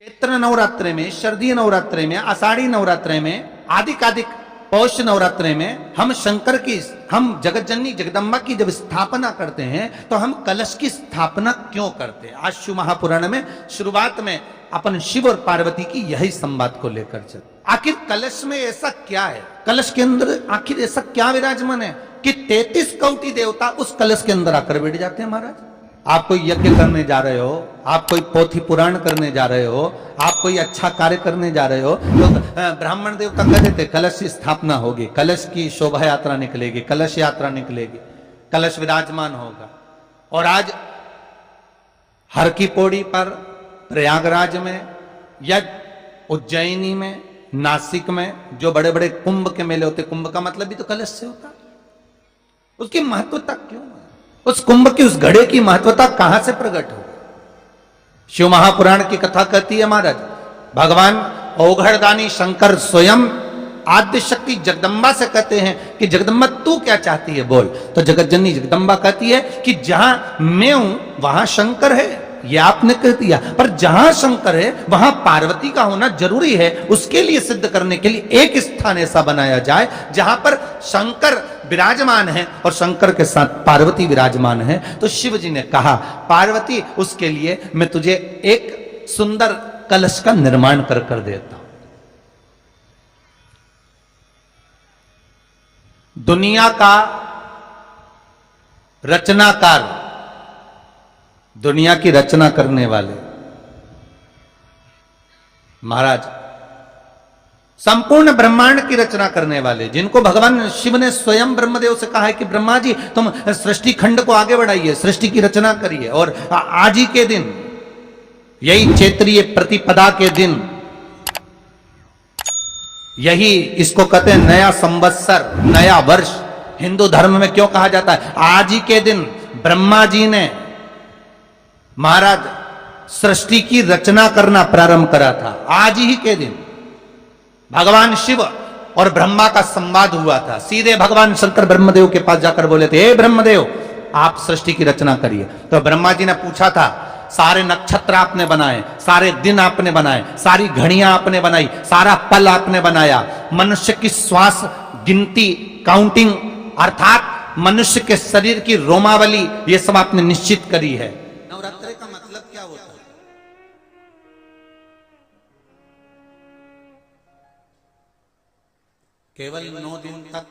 चैत्र नवरात्रे में, शरदीय नवरात्रे में, आषाढ़ी नवरात्रे में, आदिक पौष नवरात्रे में हम जगत जननी जगदम्बा की जब स्थापना करते हैं तो हम कलश की स्थापना क्यों करते हैं? आज शिव महापुराण में शुरुआत में अपन शिव और पार्वती की यही संवाद को लेकर चल। आखिर कलश में ऐसा क्या है? कलश के अंदर आखिर ऐसा क्या विराजमान है कि 33 कोटि देवता उस कलश के अंदर आकर बैठ जाते हैं? महाराज, आप कोई यज्ञ करने जा रहे हो, आप कोई पोथी पुराण करने जा रहे हो, आप कोई अच्छा कार्य करने जा रहे हो, तो ब्राह्मण देवता कह देते कलश की स्थापना होगी, कलश की शोभा यात्रा निकलेगी, कलश यात्रा निकलेगी, कलश विराजमान होगा। और आज हर की पौड़ी पर, प्रयागराज में या उज्जैनी में, नासिक में जो बड़े बड़े कुंभ के मेले होते, कुंभ का मतलब भी तो कलश से होता। उसकी महत्वता क्यों है? उस कुंभ की, उस घड़े की महत्वता कहां से प्रकट हो? शिव महापुराण की कथा कहती है महाराज, भगवान औघड़दानी शंकर स्वयं आद्य शक्ति जगदम्बा से कहते हैं कि जगदम्बा तू क्या चाहती है बोल। तो जगत जननी जगदम्बा कहती है कि जहां मैं हूं वहां शंकर है, ये आपने कह दिया, पर जहां शंकर है वहां पार्वती का होना जरूरी है। उसके लिए सिद्ध करने के लिए एक स्थान ऐसा बनाया जाए जहां पर शंकर विराजमान है और शंकर के साथ पार्वती विराजमान है। तो शिव जी ने कहा, पार्वती उसके लिए मैं तुझे एक सुंदर कलश का निर्माण कर देता हूं। दुनिया का रचनाकार, दुनिया की रचना करने वाले महाराज, संपूर्ण ब्रह्मांड की रचना करने वाले, जिनको भगवान शिव ने स्वयं ब्रह्मदेव से कहा है कि ब्रह्मा जी तुम सृष्टि खंड को आगे बढ़ाइए, सृष्टि की रचना करिए। और आज ही के दिन, यही चैत्रीय प्रतिपदा के दिन, यही इसको कहते हैं नया संवत्सर, नया वर्ष। हिंदू धर्म में क्यों कहा जाता है? आज ही के दिन ब्रह्मा जी ने महाराज सृष्टि की रचना करना प्रारंभ करा था। आज ही के दिन भगवान शिव और ब्रह्मा का संवाद हुआ था। सीधे भगवान शंकर ब्रह्मदेव के पास जाकर बोले थे, हे ब्रह्मदेव आप सृष्टि की रचना करिए। तो ब्रह्मा जी ने पूछा था, सारे नक्षत्र आपने बनाए, सारे दिन आपने बनाए, सारी घड़ियां आपने बनाई, सारा पल आपने बनाया, मनुष्य की श्वास गिनती, काउंटिंग, अर्थात मनुष्य के शरीर की रोमावली, ये सब आपने निश्चित करी है। नवरात्रि का मतलब क्या होता है? केवल 9 दिन तक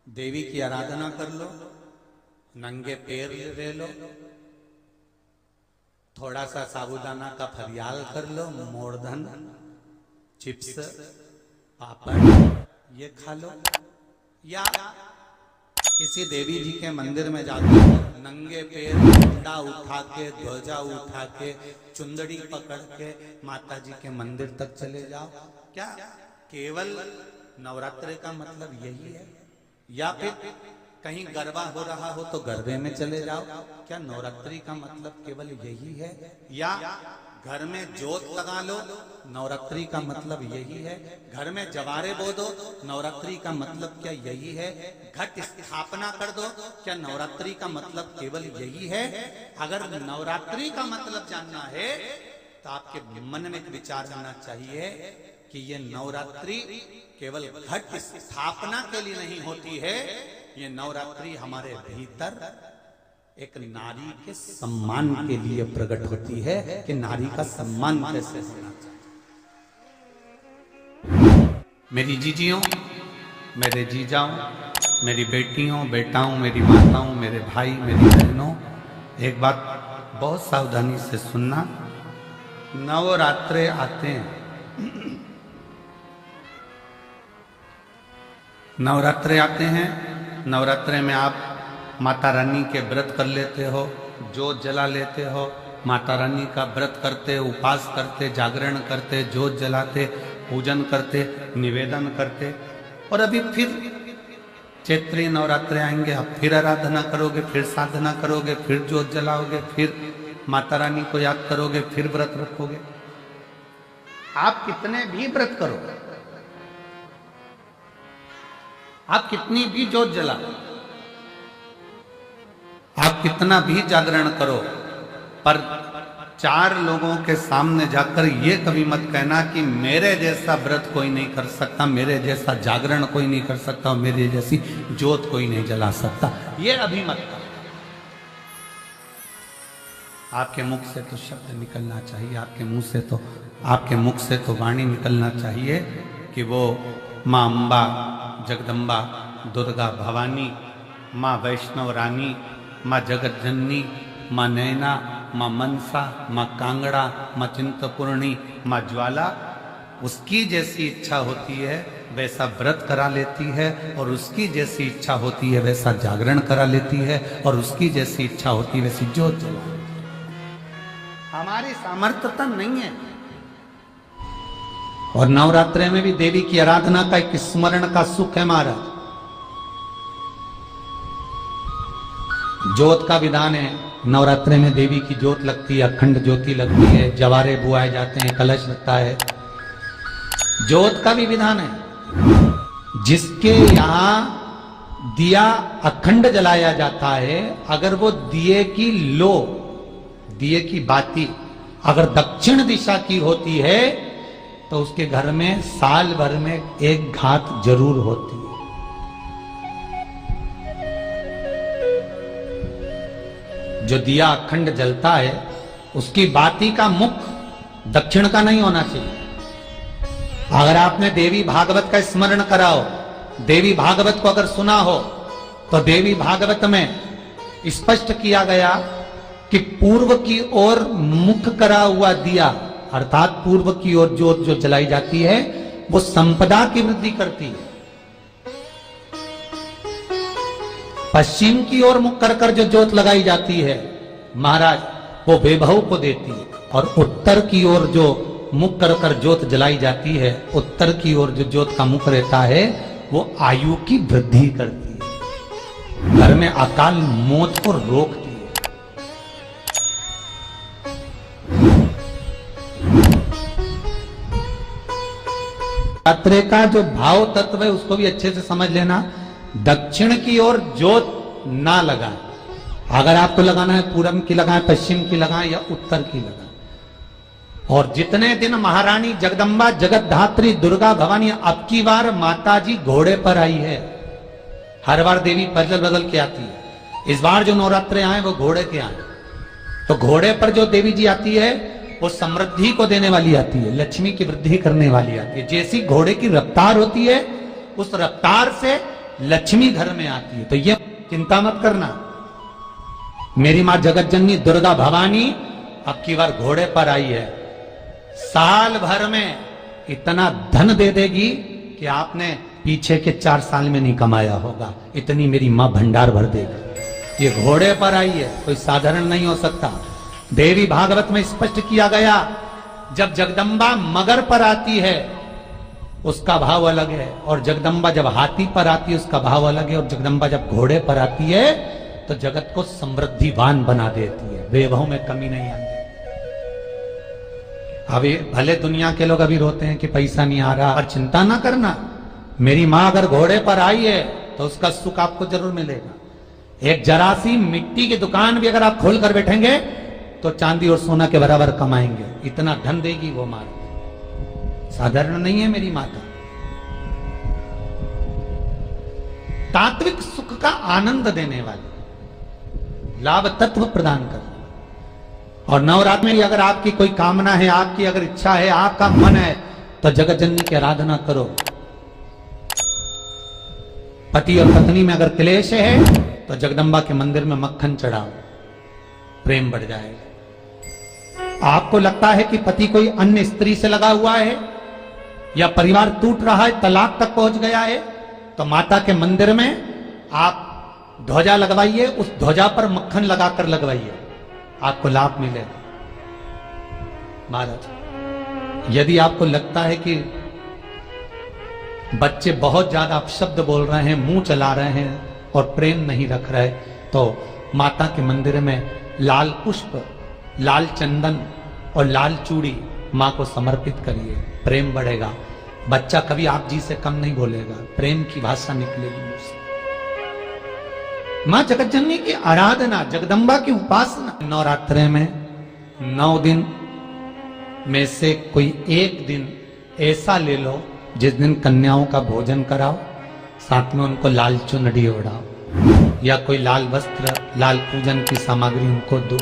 देवी की आराधना कर लो, नंगे पैर ले लो, थोड़ा सा साबूदाना का फरियाल कर लो, मोरधन, चिप्स, पापड़ ये खा लो, या किसी देवी जी के मंदिर में जाके नंगे पैर झंडा उठा के, ध्वजा उठा के, चुंदड़ी पकड़ के माता जी के मंदिर तक चले जाओ। क्या केवल नवरात्रि का मतलब यही है? या फिर कहीं गरबा हो रहा हो तो गरबे में चले जाओ? क्या नवरात्रि का मतलब केवल यही है? या घर में जोत लगा लो, नवरात्रि का मतलब यही है? घर में जवारे बो दो, नवरात्रि का मतलब क्या यही है? घट स्थापना कर दो, क्या नवरात्रि का मतलब केवल यही है? अगर नवरात्रि का मतलब जानना है तो आपके मन में एक विचार आना चाहिए कि ये नवरात्रि केवल घट स्थापना के लिए नहीं होती है, ये नवरात्रि हमारे भीतर एक नारी के सम्मान के लिए प्रकट होती है कि नारी का सम्मान कैसे होना चाहिए। मेरी जीजियों, मेरे जीजाओं, मेरी बेटियों, बेटाओं, मेरी माताओं, मेरे भाई, मेरी बहनों, एक बात बहुत सावधानी से सुनना। नवरात्रे आते हैं, नवरात्रे आते हैं, नवरात्रे में आप माता रानी के व्रत कर लेते हो, जोत जला लेते हो, माता रानी का व्रत करते, उपवास करते, जागरण करते, जोत जलाते, पूजन करते, निवेदन करते। और अभी फिर चैत्री नवरात्रे आएंगे, आप फिर आराधना करोगे, फिर साधना करोगे, फिर जोत जलाओगे, फिर माता रानी को याद करोगे, फिर व्रत रखोगे। आप कितने भी व्रत करो, आप कितनी भी जोत जलाओ, आप कितना भी जागरण करो, पर 4 लोगों के सामने जाकर ये कभी मत कहना कि मेरे जैसा व्रत कोई नहीं कर सकता, मेरे जैसा जागरण कोई नहीं कर सकता और मेरे जैसी ज्योत कोई नहीं जला सकता। ये अभी मत कर। आपके मुख से तो शब्द निकलना चाहिए, आपके मुख से तो वाणी निकलना चाहिए कि वो माँ अम्बा, जगदम्बा, दुर्गा भवानी, माँ वैष्णव रानी, माँ जगत जननी, माँ नैना, माँ मनसा, माँ कांगड़ा, माँ चिंतपूर्णी, माँ ज्वाला, उसकी जैसी इच्छा होती है वैसा व्रत करा लेती है, और उसकी जैसी इच्छा होती है वैसा जागरण करा लेती है, और उसकी जैसी इच्छा होती है वैसी ज्योत जला लेती है। हमारी सामर्थ्यता नहीं है। और नवरात्रि में भी देवी की आराधना का एक स्मरण का सुख है महाराज। ज्योत का विधान है, नवरात्रि में देवी की ज्योत लगती है, अखंड ज्योति लगती है, जवारे बुआए जाते हैं, कलश लगता है। ज्योत का भी विधान है। जिसके यहां दिया अखंड जलाया जाता है, अगर वो दिए की बाती अगर दक्षिण दिशा की होती है तो उसके घर में साल भर में एक घात जरूर होती है। जो दिया अखंड जलता है उसकी बाती का मुख दक्षिण का नहीं होना चाहिए। अगर आपने देवी भागवत का स्मरण कराओ, देवी भागवत को अगर सुना हो, तो देवी भागवत में स्पष्ट किया गया कि पूर्व की ओर मुख करा हुआ दिया, अर्थात पूर्व की ओर ज्योत जो जलाई जाती है वो संपदा की वृद्धि करती है। पश्चिम की ओर मुख कर जो ज्योत लगाई जाती है महाराज वो वैभव को देती है, और उत्तर की ओर जो मुख कर ज्योत जलाई जाती है, उत्तर की ओर जो ज्योत का मुख रहता है वो आयु की वृद्धि करती है, घर में अकाल मौत को रोकती है। नवरात्रि का जो भाव तत्व है उसको भी अच्छे से समझ लेना। दक्षिण की ओर ज्योत ना लगाए, अगर आपको लगाना है पूरब की लगाए, पश्चिम की लगाए या उत्तर की लगाए। और जितने दिन महारानी जगदम्बा जगत धात्री दुर्गा भवानी, अब की बार माता जी घोड़े पर आई है। हर बार देवी बदल बदल के आती है, इस बार जो नवरात्रे आए वो घोड़े के आए। तो घोड़े पर जो देवी जी आती है वो समृद्धि को देने वाली आती है, लक्ष्मी की वृद्धि करने वाली आती है। जैसी घोड़े की रफ्तार होती है उस रफ्तार से लक्ष्मी घर में आती है। तो ये चिंता मत करना, मेरी मां जगत जननी दुर्गा भवानी अब की बार घोड़े पर आई है, साल भर में इतना धन दे देगी कि आपने पीछे के 4 साल में नहीं कमाया होगा, इतनी मेरी मां भंडार भर देगी। ये घोड़े पर आई है, कोई साधारण नहीं हो सकता। देवी भागवत में स्पष्ट किया गया, जब जगदम्बा मगर पर आती है उसका भाव अलग है, और जगदम्बा जब हाथी पर आती है उसका भाव अलग है, और जगदम्बा जब घोड़े पर आती है तो जगत को समृद्धिवान बना देती है, वैभव में कमी नहीं आती। अभी भले दुनिया के लोग अभी रोते हैं कि पैसा नहीं आ रहा, और चिंता ना करना, मेरी मां अगर घोड़े पर आई है तो उसका सुख आपको जरूर मिलेगा। एक जरा सी मिट्टी की दुकान भी अगर आप खोल कर बैठेंगे तो चांदी और सोना के बराबर कमाएंगे, इतना धन देगी वो मां। साधारण नहीं है मेरी माता। तात्विक सुख का आनंद देने वाली, लाभ तत्व प्रदान कर। और नवरात्र में अगर आपकी कोई कामना है, आपकी अगर इच्छा है, आपका मन है, तो जगत जननी की आराधना करो। पति और पत्नी में अगर क्लेश है तो जगदम्बा के मंदिर में मक्खन चढ़ाओ, प्रेम बढ़ जाएगा। आपको लगता है कि पति कोई अन्य स्त्री से लगा हुआ है या परिवार टूट रहा है, तलाक तक पहुंच गया है, तो माता के मंदिर में आप ध्वजा लगवाइए, उस ध्वजा पर मक्खन लगाकर लगवाइए, आपको लाभ मिलेगा। महाराज, यदि आपको लगता है कि बच्चे बहुत ज्यादा अपशब्द बोल रहे हैं, मुंह चला रहे हैं और प्रेम नहीं रख रहे, तो माता के मंदिर में लाल पुष्प, लाल चंदन और लाल चूड़ी मां को समर्पित करिए, प्रेम बढ़ेगा। बच्चा कभी आप जी से कम नहीं बोलेगा, प्रेम की भाषा निकलेगी मुझसे। मां जगत जननी की आराधना, जगदम्बा की उपासना। नवरात्रे में 9 दिन में से कोई एक दिन ऐसा ले लो जिस दिन कन्याओं का भोजन कराओ, साथ में उनको लाल चुनरी ओढ़ाओ या कोई लाल वस्त्र, लाल पूजन की सामग्री उनको दो,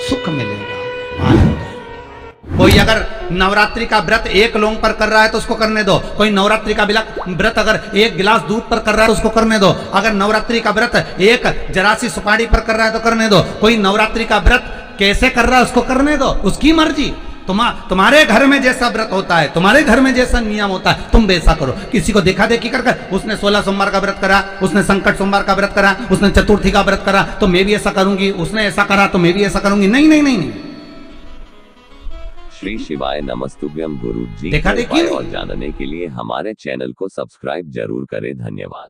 सुख मिलेगा, आनंद है। कोई अगर नवरात्रि का व्रत एक लौंग पर कर रहा है तो उसको करने दो। कोई नवरात्रि का व्रत अगर एक गिलास दूध पर कर रहा है तो उसको करने दो। अगर नवरात्रि का व्रत एक जरासी सुपारी पर कर रहा है तो करने दो। कोई नवरात्रि का व्रत कैसे कर रहा है उसको करने दो, उसकी मर्जी। तुम्हारे घर में जैसा व्रत होता है, तुम्हारे घर में जैसा नियम होता है, तुम वैसा करो। किसी को देखा देखी कर उसने 16 सोमवार का व्रत करा, उसने संकट सोमवार का व्रत करा, उसने चतुर्थी का व्रत करा तो मैं भी ऐसा करूंगी, उसने ऐसा करा तो मैं भी ऐसा करूंगी। नहीं नहीं नहीं, नहीं। श्री शिवाय नमस्तुभ्यम गुरु जी। देखा देखी और जानने के लिए हमारे चैनल को सब्सक्राइब जरूर करें। धन्यवाद।